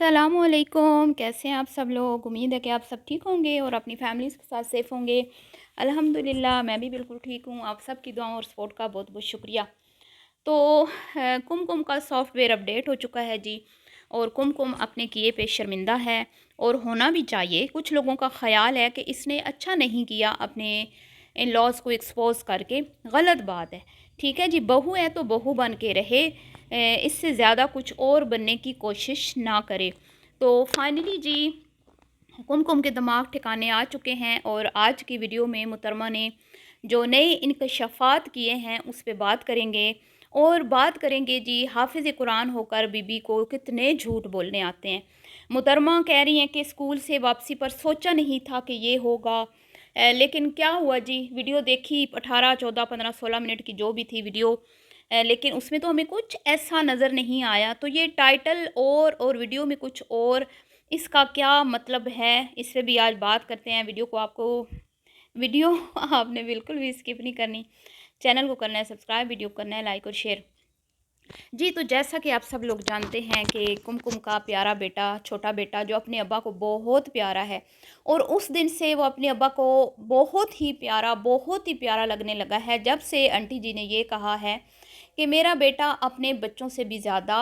सलामुअलैकुम, कैसे हैं आप सब लोग। उम्मीद है कि आप सब ठीक होंगे और अपनी फैमिलीज़ के साथ सेफ़ होंगे। अल्हम्दुलिल्लाह मैं भी बिल्कुल ठीक हूँ। आप सब की दुआओं और सपोर्ट का बहुत बहुत शुक्रिया। तो कुमकुम का सॉफ्टवेयर अपडेट हो चुका है जी। और कुमकुम अपने किए पे शर्मिंदा है और होना भी चाहिए। कुछ लोगों का ख़्याल है कि इसने अच्छा नहीं किया अपने इन लॉज़ को एक्सपोज करके। गलत बात है। ठीक है जी, बहू है तो बहू बन के रहे, इससे ज़्यादा कुछ और बनने की कोशिश ना करे। तो फाइनली जी कुमकुम के दिमाग ठिकाने आ चुके हैं और आज की वीडियो में मुहतरमा ने जो नए इंकशाफात किए हैं उस पर बात करेंगे। और बात करेंगे जी हाफिज़ कुरान होकर बीबी को कितने झूठ बोलने आते हैं। मुहतरमा कह रही हैं कि स्कूल से वापसी पर सोचा नहीं था कि ये होगा। लेकिन क्या हुआ जी, वीडियो देखी 18 14 15 16 मिनट की जो भी थी वीडियो, लेकिन उसमें तो हमें कुछ ऐसा नज़र नहीं आया। तो ये टाइटल और वीडियो में कुछ और, इसका क्या मतलब है, इस पे भी आज बात करते हैं। वीडियो आपने बिल्कुल भी स्किप नहीं करनी। चैनल को करना है सब्सक्राइब, वीडियो को करना है लाइक और शेयर। जी, तो जैसा कि आप सब लोग जानते हैं कि कुमकुम का प्यारा बेटा, छोटा बेटा जो अपने अब्बा को बहुत प्यारा है और उस दिन से वो अपने अब्बा को बहुत ही प्यारा लगने लगा है जब से आंटी जी ने ये कहा है कि मेरा बेटा अपने बच्चों से भी ज़्यादा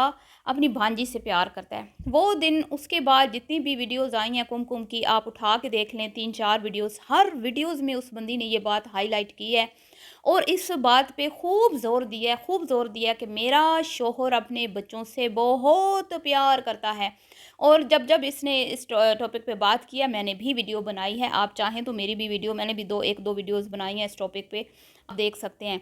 अपनी भांजी से प्यार करता है। वो दिन, उसके बाद जितनी भी वीडियोज़ आई हैं कुमकुम की, आप उठा के देख लें 3-4 वीडियोज़, हर वीडियोज़ में उस बंदी ने ये बात हाईलाइट की है और इस बात पे खूब ज़ोर दिया कि मेरा शौहर अपने बच्चों से बहुत प्यार करता है। और जब इसने इस टॉपिक पे बात किया, मैंने भी वीडियो बनाई है। आप चाहें तो मेरी भी वीडियो, मैंने भी 1-2 वीडियोज़ बनाई हैं इस टॉपिक पे, आप देख सकते हैं।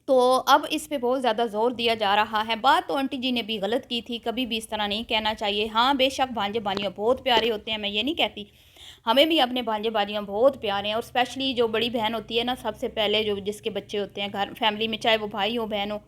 तो अब इस पे बहुत ज़्यादा ज़ोर दिया जा रहा है। बात तो आंटी जी ने भी गलत की थी, कभी भी इस तरह नहीं कहना चाहिए। हाँ, बेशक भांजे-भानियाँ बहुत प्यारे होते हैं, मैं ये नहीं कहती। हमें भी अपने भांजे-भानियाँ बहुत प्यारे हैं और स्पेशली जो बड़ी बहन होती है ना, सबसे पहले जो जिसके बच्चे होते हैं घर फैमिली में, चाहे वो भाई हो, बहन हो,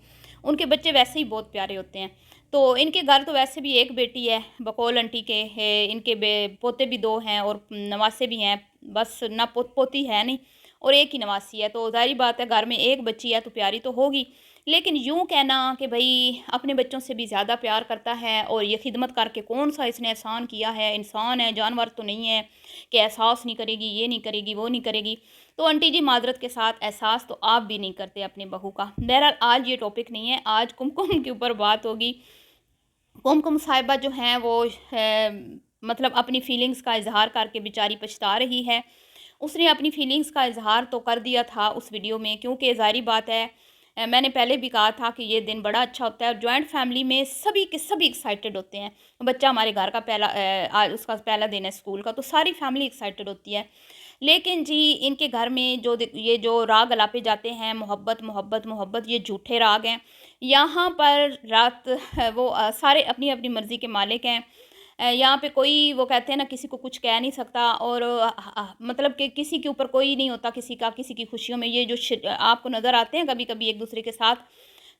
उनके बच्चे वैसे ही बहुत प्यारे होते हैं। तो इनके घर तो वैसे भी एक बेटी है, बकौल आंटी के है, इनके पोते भी 2 हैं और नवासे भी हैं, बस ना पोती है नहीं और एक ही नवासी है। तो ज़ाहिर बात है घर में एक बच्ची है तो प्यारी तो होगी। लेकिन यूँ कहना कि भई अपने बच्चों से भी ज़्यादा प्यार करता है और ये खिदमत करके कौन-सा इसने एहसान किया है, इंसान है, जानवर तो नहीं है कि एहसास नहीं करेगी, ये नहीं करेगी, वो नहीं करेगी। तो आंटी जी माज़रत के साथ, एहसास तो आप भी नहीं करते अपनी बहू का। बहरहाल आज ये टॉपिक नहीं है, आज कुमकुम के ऊपर बात होगी। कुमकुम साहिबा जो हैं वो मतलब अपनी फ़ीलिंग्स का इज़हार करके बेचारी पछता रही है। उसने अपनी फ़ीलिंग्स का इज़हार तो कर दिया था उस वीडियो में, क्योंकि ज़ाहिर बात है, मैंने पहले भी कहा था कि ये दिन बड़ा अच्छा होता है। जॉइंट फैमिली में सभी के सभी एक्साइटेड होते हैं। बच्चा हमारे घर का पहला आज उसका पहला दिन है स्कूल का, तो सारी फैमिली एक्साइटेड होती है। लेकिन जी इनके घर में ये जो राग अलापे जाते हैं, मोहब्बत मोहब्बत मोहब्बत, ये झूठे राग हैं। यहाँ पर रात वो सारे अपनी अपनी मर्ज़ी के मालिक हैं। यहाँ पे कोई, वो कहते हैं ना, किसी को कुछ कह नहीं सकता और मतलब कि किसी के ऊपर कोई नहीं होता किसी का, किसी की खुशियों में ये जो आपको नज़र आते हैं कभी कभी एक दूसरे के साथ,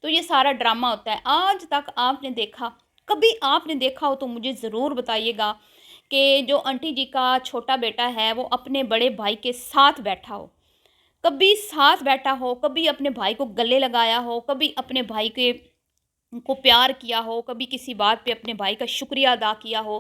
तो ये सारा ड्रामा होता है। आज तक आपने देखा, कभी आपने देखा हो तो मुझे ज़रूर बताइएगा कि जो आंटी जी का छोटा बेटा है वो अपने बड़े भाई के साथ बैठा हो, कभी साथ बैठा हो, कभी अपने भाई को गले लगाया हो, कभी अपने भाई के को प्यार किया हो, कभी किसी बात पे अपने भाई का शुक्रिया अदा किया हो,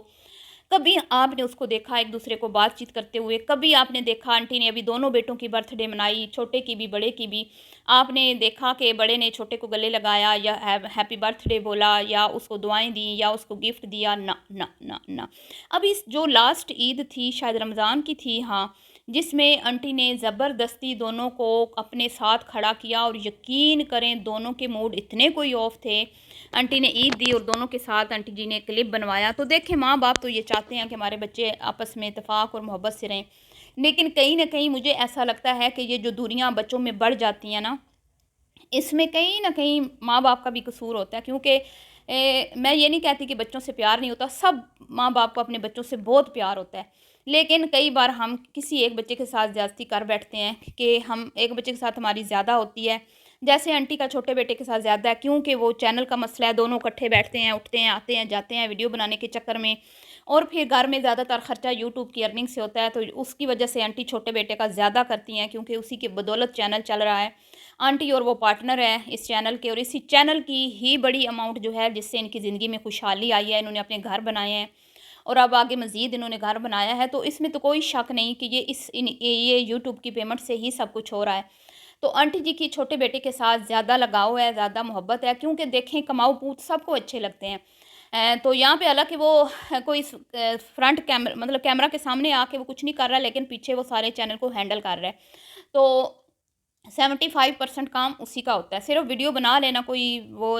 कभी आपने उसको देखा एक दूसरे को बातचीत करते हुए, कभी आपने देखा आंटी ने अभी दोनों बेटों की बर्थडे मनाई, छोटे की भी बड़े की भी, आपने देखा कि बड़े ने छोटे को गले लगाया या हैप्पी बर्थडे बोला या उसको दुआएं दी या उसको गिफ्ट दिया? ना ना ना ना। अब इस जो लास्ट ईद थी, शायद रमज़ान की थी, हाँ, जिसमें आंटी ने ज़बरदस्ती दोनों को अपने साथ खड़ा किया और यकीन करें दोनों के मूड इतने कोई ऑफ थे। आंटी ने ईद दी और दोनों के साथ आंटी जी ने क्लिप बनवाया। तो देखें, माँ बाप तो ये चाहते हैं कि हमारे बच्चे आपस में इत्तेफाक और मोहब्बत से रहें, लेकिन कहीं ना कहीं मुझे ऐसा लगता है कि ये जो दूरियां बच्चों में बढ़ जाती हैं ना, इसमें कहीं न कहीं माँ बाप का भी कसूर होता है। क्योंकि मैं ये नहीं कहती कि बच्चों से प्यार नहीं होता, सब माँ बाप को अपने बच्चों से बहुत प्यार होता है। लेकिन कई बार हम किसी एक बच्चे के साथ ज़्यादती कर बैठते हैं कि हम एक बच्चे के साथ हमारी ज़्यादा होती है, जैसे आंटी का छोटे बेटे के साथ ज़्यादा है, क्योंकि वो चैनल का मसला है, दोनों इकट्ठे बैठते हैं, उठते हैं, आते हैं, जाते हैं वीडियो बनाने के चक्कर में। और फिर घर में ज़्यादातर ख़र्चा यूट्यूब की अर्निंग से होता है, तो उसकी वजह से आंटी छोटे बेटे का ज़्यादा करती हैं, क्योंकि उसी की बदौलत चैनल चल रहा है। आंटी और वो पार्टनर है इस चैनल के, और इसी चैनल की ही बड़ी अमाउंट जो है जिससे इनकी ज़िंदगी में खुशहाली आई है। इन्होंने अपने घर बनाए हैं और अब आगे मज़ीद इन्होंने घर बनाया है, तो इसमें तो कोई शक नहीं कि ये यूट्यूब की पेमेंट से ही सब कुछ हो रहा है। तो आंटी जी की छोटे बेटे के साथ ज़्यादा लगाव है, ज़्यादा मोहब्बत है, क्योंकि देखें कमाऊ पूत सबको अच्छे लगते हैं। तो यहाँ पे हालाँकि वो कोई फ्रंट कैमरा मतलब कैमरा के सामने आके वो कुछ नहीं कर रहा, लेकिन पीछे वो सारे चैनल को हैंडल कर रहा है। तो 75% काम उसी का होता है। सिर्फ़ वीडियो बना लेना कोई वो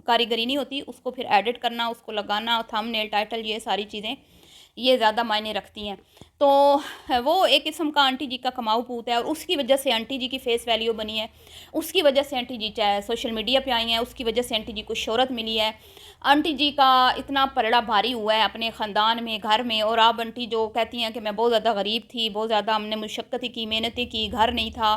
कारीगरी नहीं होती, उसको फिर एडिट करना, उसको लगाना, थंबनेल, टाइटल, ये सारी चीज़ें ये ज़्यादा मायने रखती हैं। तो वो एक किस्म का आंटी जी का कमाऊ पूत है, और उसकी वजह से आंटी जी की फ़ेस वैल्यू बनी है। उसकी वजह से आंटी जी चाहे सोशल मीडिया पे आई हैं, उसकी वजह से आंटी जी को शोहरत मिली है। आंटी जी का इतना पलड़ा भारी हुआ है अपने ख़ानदान में, घर में, और अब आंटी जो कहती हैं कि मैं बहुत ज़्यादा गरीब थी, बहुत ज़्यादा हमने मुशक्क़तें की, मेहनतें की, घर नहीं था,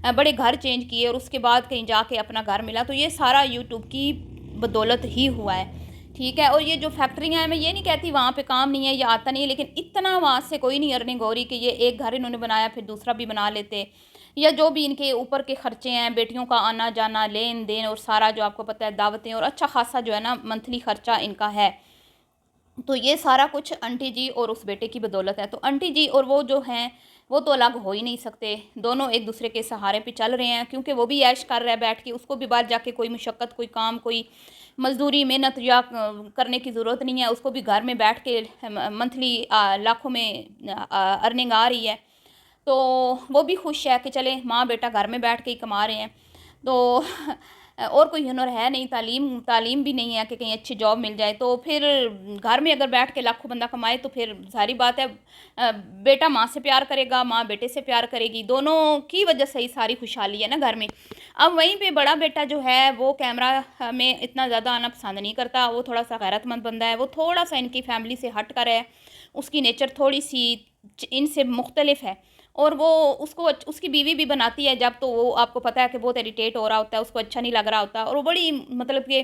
बड़े घर चेंज किए और उसके बाद कहीं जाके अपना घर मिला। तो ये सारा यूट्यूब की बदौलत ही हुआ है, ठीक है। और ये जो फैक्ट्रियाँ हैं, मैं ये नहीं कहती वहाँ पे काम नहीं है या आता नहीं है, लेकिन इतना वहाँ से कोई नहीं अर्निंग हो रही कि ये एक घर इन्होंने बनाया फिर दूसरा भी बना लेते, या जो भी इनके ऊपर के खर्चे हैं, बेटियों का आना जाना, लेन देन, और सारा जो आपको पता है दावतें, और अच्छा खासा जो है ना मंथली खर्चा इनका है। तो ये सारा कुछ आंटी जी और उस बेटे की बदौलत है। तो आंटी जी और वो जो हैं वो तो अलग हो ही नहीं सकते, दोनों एक दूसरे के सहारे पे चल रहे हैं, क्योंकि वो भी ऐश कर रहा है बैठ के, उसको भी बाहर जाके कोई मुशक्क़त, कोई काम, कोई मज़दूरी, मेहनत या करने की ज़रूरत नहीं है। उसको भी घर में बैठ के मंथली लाखों में अर्निंग आ रही है। तो वो भी खुश है कि चले माँ बेटा घर में बैठ के ही कमा रहे हैं। तो और कोई हुनर है नहीं, तालीम तालीम भी नहीं है कि कहीं अच्छी जॉब मिल जाए, तो फिर घर में अगर बैठ के लाखों बंदा कमाए तो फिर सारी बात है, बेटा माँ से प्यार करेगा, माँ बेटे से प्यार करेगी, दोनों की वजह से ही सारी खुशहाली है ना घर में। अब वहीं पे बड़ा बेटा जो है वो कैमरा में इतना ज़्यादा आना पसंद नहीं करता, वो थोड़ा सा गैरतमंद बंदा है, वो थोड़ा सा इनकी फैमिली से हट कर है, उसकी नेचर थोड़ी सी इनसे मुख्तलिफ है। और वो उसको उसकी बीवी भी बनाती है जब, तो वो आपको पता है कि बहुत इरिटेट हो रहा होता है, उसको अच्छा नहीं लग रहा होता, और वो बड़ी मतलब कि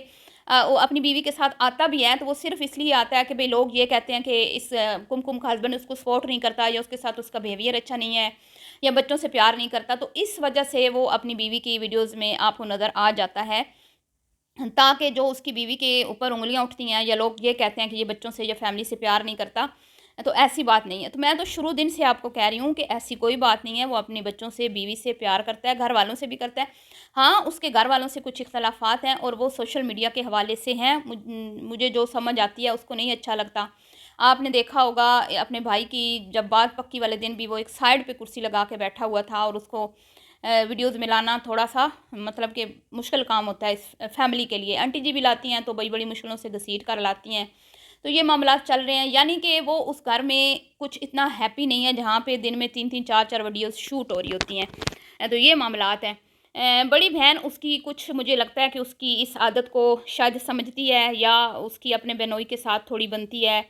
वो अपनी बीवी के साथ आता भी है तो वो सिर्फ़ इसलिए आता है कि भई लोग ये कहते हैं कि इस कुमकुम का हस्बैंड उसको सपोर्ट नहीं करता, या उसके साथ उसका बिहेवियर अच्छा नहीं है, या बच्चों से प्यार नहीं करता, तो इस वजह से वो अपनी बीवी की वीडियोज़ में आपको नज़र आ जाता है, ताकि जो उसकी बीवी के ऊपर उँगलियाँ उठती हैं, या लोग ये कहते हैं कि ये बच्चों से या फैमिली से प्यार नहीं करता, तो ऐसी बात नहीं है। तो मैं तो शुरू दिन से आपको कह रही हूँ कि ऐसी कोई बात नहीं है, वो अपने बच्चों से, बीवी से प्यार करता है, घर वालों से भी करता है। हाँ, उसके घर वालों से कुछ इख्तलाफ़ात हैं और वो सोशल मीडिया के हवाले से हैं। मुझे जो समझ आती है उसको नहीं अच्छा लगता। आपने देखा होगा अपने भाई की जब बात पक्की वाले दिन भी वो एक साइड पे कुर्सी लगा के बैठा हुआ था, और उसको वीडियोज़ में लाना थोड़ा-सा मतलब कि मुश्किल काम होता है इस फैमिली के लिए। आंटी जी भी लाती हैं तो बड़ी-बड़ी मुश्किलों से घसीट कर लाती हैं। तो ये मामलात चल रहे हैं, यानी कि वो उस घर में कुछ इतना हैप्पी नहीं है जहाँ पे दिन में 3-3 4-4 वीडियोज़ शूट हो रही होती हैं। तो ये मामलात हैं। बड़ी बहन उसकी कुछ मुझे लगता है कि उसकी इस आदत को शायद समझती है, या उसकी अपने बहनोई के साथ थोड़ी बनती है,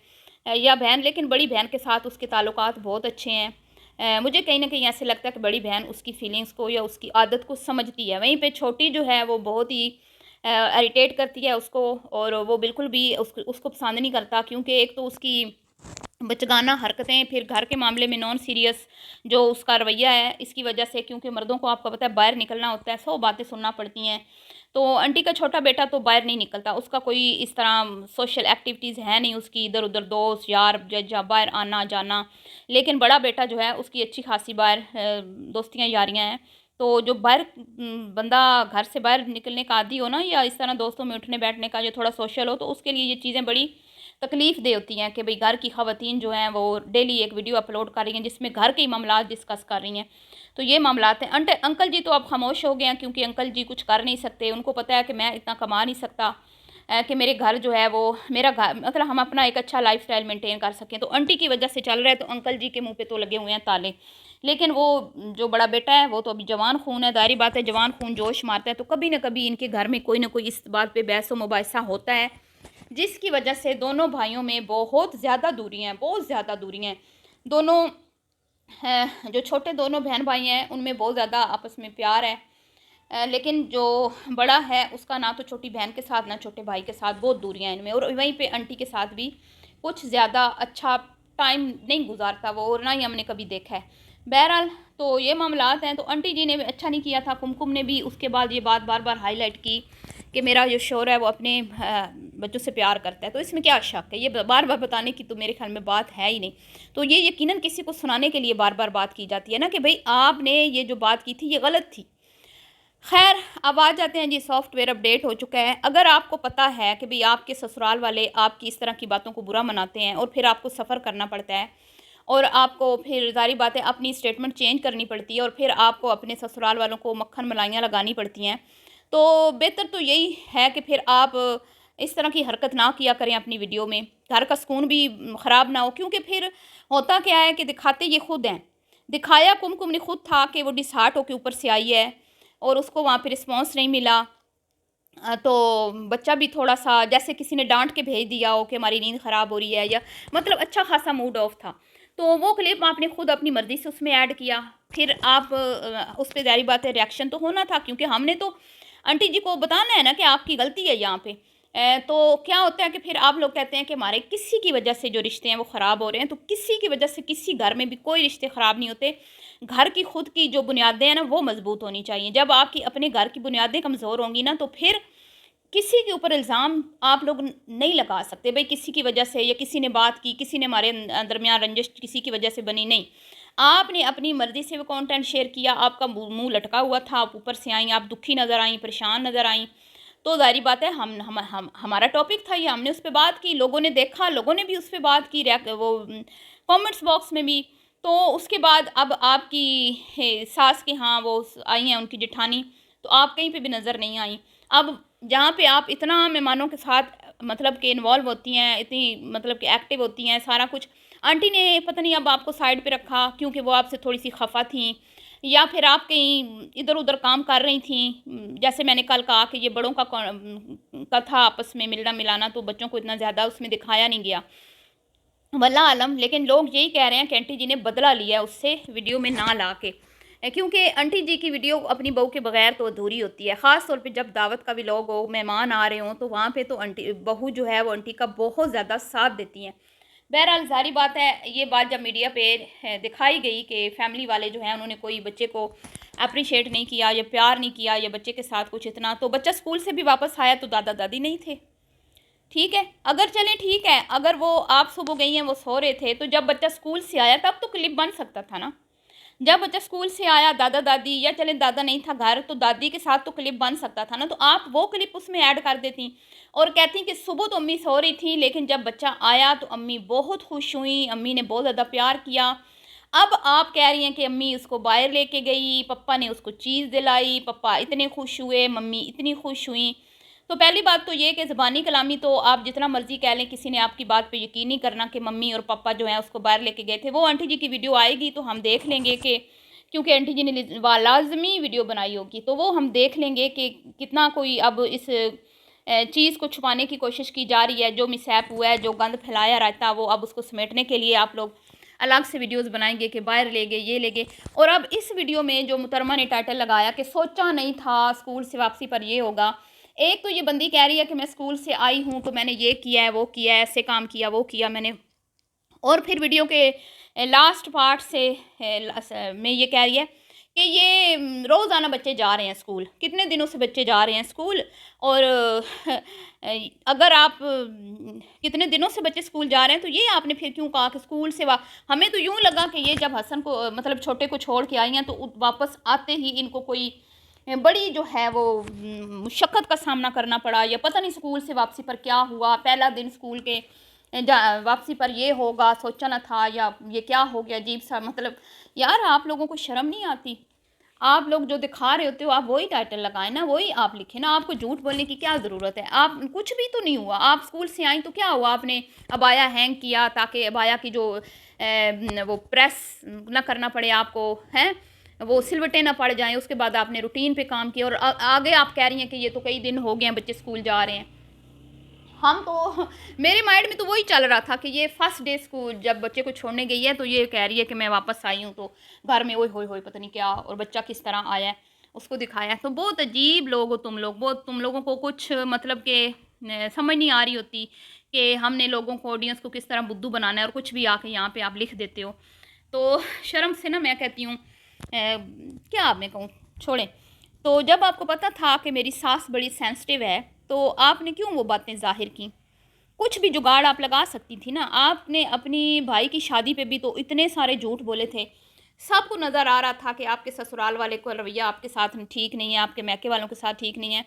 या बहन, लेकिन बड़ी बहन के साथ उसके ताल्लुकात बहुत अच्छे हैं। मुझे कहीं न कहीं ऐसे लगता है कि बड़ी बहन उसकी फ़ीलिंग्स को या उसकी आदत को समझती है। वहीं पे छोटी जो है वो बहुत ही इरिटेट करती है उसको, और वो बिल्कुल भी उसको पसंद नहीं करता, क्योंकि एक तो उसकी बचगाना हरकतें, फिर घर के मामले में नॉन सीरियस जो उसका रवैया है, इसकी वजह से, क्योंकि मर्दों को आपको पता है बाहर निकलना होता है, 100 बातें सुनना पड़ती हैं। तो आंटी का छोटा बेटा तो बाहर नहीं निकलता, उसका कोई इस तरह सोशल एक्टिविटीज़ है नहीं उसकी, इधर-उधर दोस्त यार बाहर आना-जाना। लेकिन बड़ा बेटा जो है उसकी अच्छी खासी बाहर दोस्तियाँ यारियाँ हैं। तो जो बाहर बंदा घर से बाहर निकलने का आदी हो ना, या इस तरह दोस्तों में उठने-बैठने का जो थोड़ा सोशल हो, तो उसके लिए ये चीज़ें बड़ी तकलीफ़ दे होती हैं कि भई घर की ख़वातीन जो हैं वो डेली एक वीडियो अपलोड कर रही हैं जिसमें घर के ही मामलात डिस्कस कर रही हैं। तो ये मामलात हैं। अंकल जी तो अब खामोश हो गए हैं, क्योंकि अंकल जी कुछ कर नहीं सकते। उनको पता है कि मैं इतना कमा नहीं सकता कि मेरे घर जो है वो मेरा घर मतलब हम अपना एक अच्छा लाइफ़स्टाइल मेंटेन कर सकें। तो आंटी की वजह से चल रहा है, तो अंकल जी के मुँह पे तो लगे हुए हैं ताले। लेकिन वो जो बड़ा बेटा है वो तो अभी जवान खून है, ज़ाहिर बात है जवान खून जोश मारता है, तो कभी न कभी इनके घर में कोई न कोई इस बात पे बहस व मुबाहिसा होता है, जिसकी वजह से दोनों भाइयों में बहुत ज़्यादा दूरियाँ हैं, बहुत ज़्यादा दूरियाँ हैं। दोनों जो छोटे दोनों बहन भाई हैं उनमें बहुत ज़्यादा आपस में प्यार है। लेकिन जो बड़ा है उसका ना तो छोटी बहन के साथ ना छोटे भाई के साथ बहुत दूरियां हैं इनमें, और वहीं पे आंटी के साथ भी कुछ ज़्यादा अच्छा टाइम नहीं गुजारता वो, और ना ही हमने कभी देखा है। बहरहाल तो ये मामलात हैं। तो आंटी जी ने भी अच्छा नहीं किया था, कुमकुम ने भी उसके बाद ये बात बार बार हाईलाइट की कि मेरा जो शोहर है वो अपने बच्चों से प्यार करता है। तो इसमें क्या शक है, ये बार बार बताने की तो मेरे ख्याल में बात है ही नहीं। तो ये यकीनन किसी को सुनाने के लिए बार बार बात की जाती है ना, कि भाई आपने ये जो बात की थी ये गलत थी। खैर, अब आ जाते हैं जी, सॉफ्टवेयर अपडेट हो चुका है। अगर आपको पता है कि भाई आपके ससुराल वाले आपकी इस तरह की बातों को बुरा मनाते हैं और फिर आपको सफ़र करना पड़ता है, और आपको फिर ज़ाहिर बात है अपनी स्टेटमेंट चेंज करनी पड़ती है, और फिर आपको अपने ससुराल वालों को मक्खन मलाइयाँ लगानी पड़ती हैं, तो बेहतर तो यही है कि फिर आप इस तरह की हरकत ना किया करें अपनी वीडियो में। घर का सुकून भी ख़राब ना हो, क्योंकि फिर होता क्या है कि दिखाते ये खुद हैं। दिखाया कुमकुम ने खुद था कि वो डिसहार्ट होकर ऊपर से आई है और उसको वहाँ पे रिस्पॉन्स नहीं मिला। तो बच्चा भी थोड़ा-सा जैसे किसी ने डाँट के भेज दिया हो कि हमारी नींद ख़राब हो रही है, या मतलब अच्छा ख़ासा मूड ऑफ था। तो वो क्लिप आपने खुद अपनी मर्ज़ी से उसमें ऐड किया। फिर आप उस पे ज़ाहिर बात है रिएक्शन तो होना था, क्योंकि हमने तो आंटी जी को बताना है ना कि आपकी गलती है यहाँ पे। तो क्या होता है कि फिर आप लोग कहते हैं कि हमारे किसी की वजह से जो रिश्ते हैं वो ख़राब हो रहे हैं। तो किसी की वजह से किसी घर में भी कोई रिश्ते ख़राब नहीं होते। घर की खुद की जो बुनियादें हैं ना वो मज़बूत होनी चाहिए। जब आपकी अपने घर की बुनियादें कमज़ोर होंगी ना, तो फिर किसी के ऊपर इल्ज़ाम आप लोग नहीं लगा सकते। भाई किसी की वजह से, या किसी ने बात की, किसी ने हमारे दरमियान रंजिश किसी की वजह से बनी, नहीं। आपने अपनी मर्ज़ी से वो कंटेंट शेयर किया, आपका मुँह लटका हुआ था, आप ऊपर से आईं, आप दुखी नज़र आईं, परेशान नज़र आईं। तो ज़ाहिर बात है हम हमारा टॉपिक था ये, हमने उस पे बात की, लोगों ने देखा, लोगों ने भी उस पे बात की, कमेंट्स बॉक्स में भी। तो उसके बाद अब आपकी सास के यहाँ वो आई हैं उनकी जेठानी, तो आप कहीं पे भी नज़र नहीं आई। अब जहाँ पे आप इतना मेहमानों के साथ मतलब कि इन्वॉल्व होती हैं, इतनी मतलब कि एक्टिव होती हैं, सारा कुछ आंटी ने पता नहीं अब आपको साइड पे रखा, क्योंकि वो आपसे थोड़ी सी खफा थी, या फिर आप कहीं इधर उधर काम कर रही थी। जैसे मैंने कल कहा कि ये बड़ों का था आपस में मिलना मिलाना, तो बच्चों को इतना ज़्यादा उसमें दिखाया नहीं गया, वल्लाह आलम। लेकिन लोग यही कह रहे हैं कि आंटी जी ने बदला लिया उससे वीडियो में ना ला के, क्योंकि आंटी जी की वीडियो अपनी बहू के बगैर तो अधूरी होती है। ख़ास तौर पे जब दावत का भी लोग हो, मेहमान आ रहे हों, तो वहाँ पे तो आंटी बहू जो है वो आंटी का बहुत ज़्यादा साथ देती हैं। बहरहाल ज़ाहिर बात है, ये बात जब मीडिया पे दिखाई गई कि फैमिली वाले जो हैं उन्होंने कोई बच्चे को अप्रिशिएट नहीं किया, या प्यार नहीं किया, या बच्चे के साथ कुछ इतना, तो बच्चा स्कूल से भी वापस आया तो दादा दादी नहीं थे। ठीक है, अगर चलें ठीक है, अगर वो आप सुबह गई हैं वो सो रहे थे, तो जब बच्चा स्कूल से आया तब तो क्लिप बन सकता था ना। जब बच्चा स्कूल से आया, दादा दादी, या चले दादा नहीं था घर, तो दादी के साथ तो क्लिप बन सकता था ना। तो आप वो क्लिप उसमें ऐड कर देती और कहती कि सुबह तो अम्मी सो रही थी, लेकिन जब बच्चा आया तो अम्मी बहुत खुश हुई, अम्मी ने बहुत ज़्यादा प्यार किया। अब आप कह रही हैं कि अम्मी उसको बाहर लेके गई, पप्पा ने उसको चीज़ दिलाई, पप्पा इतने खुश हुए, मम्मी इतनी खुश हुई। तो पहली बात तो ये कि ज़बानी कलामी तो आप जितना मर्ज़ी कह लें, किसी ने आपकी बात पे यकीन नहीं करना कि मम्मी और पापा जो हैं उसको बाहर लेके गए थे। वो आंटी जी की वीडियो आएगी तो हम देख लेंगे कि, क्योंकि आंटी जी ने लाज़मी वीडियो बनाई होगी, तो वो हम देख लेंगे कि कितना कोई अब इस चीज़ को छुपाने की कोशिश की जा रही है। जो मिसहैप हुआ है, जो गंद फैलाया रहता है, वो अब उसको समेटने के लिए आप लोग अलग से वीडियोस बनाएंगे कि बाहर ले गए, ये ले गए। और अब इस वीडियो में जो मुहतरमा ने टाइटल लगाया कि सोचा नहीं था स्कूल से वापसी पर ये होगा। एक तो ये बंदी कह रही है कि मैं स्कूल से आई हूँ तो मैंने ये किया है, वो किया है, ऐसे काम किया, वो किया मैंने। और फिर वीडियो के लास्ट पार्ट से में ये कह रही है कि ये रोज़ाना बच्चे जा रहे हैं स्कूल, कितने दिनों से बच्चे जा रहे हैं स्कूल, और अगर आप कितने दिनों से बच्चे स्कूल जा रहे हैं, तो ये आपने फिर क्यों कहा कि स्कूल से हमें तो यूँ लगा कि ये जब हसन को मतलब छोटे को छोड़ के आई हैं तो वापस आते ही इनको कोई बड़ी जो है वो मुशक्क़त का सामना करना पड़ा, या पता नहीं स्कूल से वापसी पर क्या हुआ, पहला दिन स्कूल के वापसी पर ये होगा, सोचा ना था, या ये क्या हो गया अजीब सा। मतलब यार आप लोगों को शर्म नहीं आती? आप लोग जो दिखा रहे होते हो आप वही टाइटल लगाएं ना, वही आप लिखें ना, आपको झूठ बोलने की क्या ज़रूरत है? आप कुछ भी तो नहीं हुआ, आप स्कूल से आई तो क्या हुआ, आपने अबाया हैंग किया ताकि अबाया की जो वो प्रेस ना करना पड़े आपको, हैं वो सिलवटें ना पड़ जाएं। उसके बाद आपने रूटीन पे काम किया, और आगे आप कह रही हैं कि ये तो कई दिन हो गए हैं बच्चे स्कूल जा रहे हैं। हम तो मेरे माइंड में तो वही चल रहा था कि ये फर्स्ट डे स्कूल जब बच्चे को छोड़ने गई है तो ये कह रही है कि मैं वापस आई हूँ, तो घर में ओए होए होए पता नहीं क्या, और बच्चा किस तरह आया है। उसको दिखाया। तो बहुत अजीब लोग हो तुम लोग, बहुत तुम लोगों को कुछ मतलब कि समझ नहीं आ रही होती कि हमने लोगों को, ऑडियंस को किस तरह बुद्धू बनाना है, और कुछ भी आके यहाँ पे आप लिख देते हो। तो शर्म से ना मैं कहती हूँ क्या आप मैं कहूँ, छोड़ें। तो जब आपको पता था कि मेरी सास बड़ी सेंसिटिव है, तो आपने क्यों वो बातें ज़ाहिर की? कुछ भी जुगाड़ आप लगा सकती थी ना। आपने अपनी भाई की शादी पे भी तो इतने सारे झूठ बोले थे। सबको नज़र आ रहा था कि आपके ससुराल वाले का रवैया आपके साथ ठीक नहीं है, आपके मायके वालों के साथ ठीक नहीं है।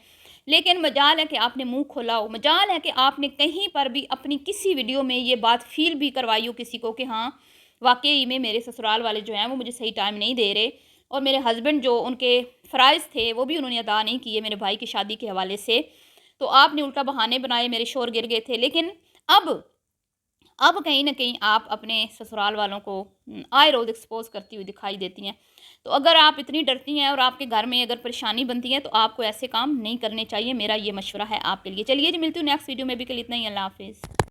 लेकिन मजाल है कि आपने मुँह खोला हो, मजाल है कि आपने कहीं पर भी अपनी किसी वीडियो में ये बात फ़ील भी करवाई हो किसी को कि हाँ, वाक़ई में मेरे ससुराल वाले जो हैं वो मुझे सही टाइम नहीं दे रहे, और मेरे हस्बैंड जो उनके फ़राइज़ थे वो भी उन्होंने अदा नहीं किए मेरे भाई की शादी के हवाले से। तो आपने उल्टा बहाने बनाए, मेरे शोर गिर गए थे। लेकिन अब अब कहीं न कहीं आप अपने ससुराल वालों को आए रोज़ एक्सपोज़ करती हुई दिखाई देती हैं। तो अगर आप इतनी डरती हैं और आपके घर में अगर परेशानी बनती है, तो आपको ऐसे काम नहीं करने चाहिए। मेरा ये मशवरा है आपके लिए। चलिए जी, मिलती हूँ नेक्स्ट वीडियो में, अभी के लिए इतना ही। अल्लाह हाफ़िज़।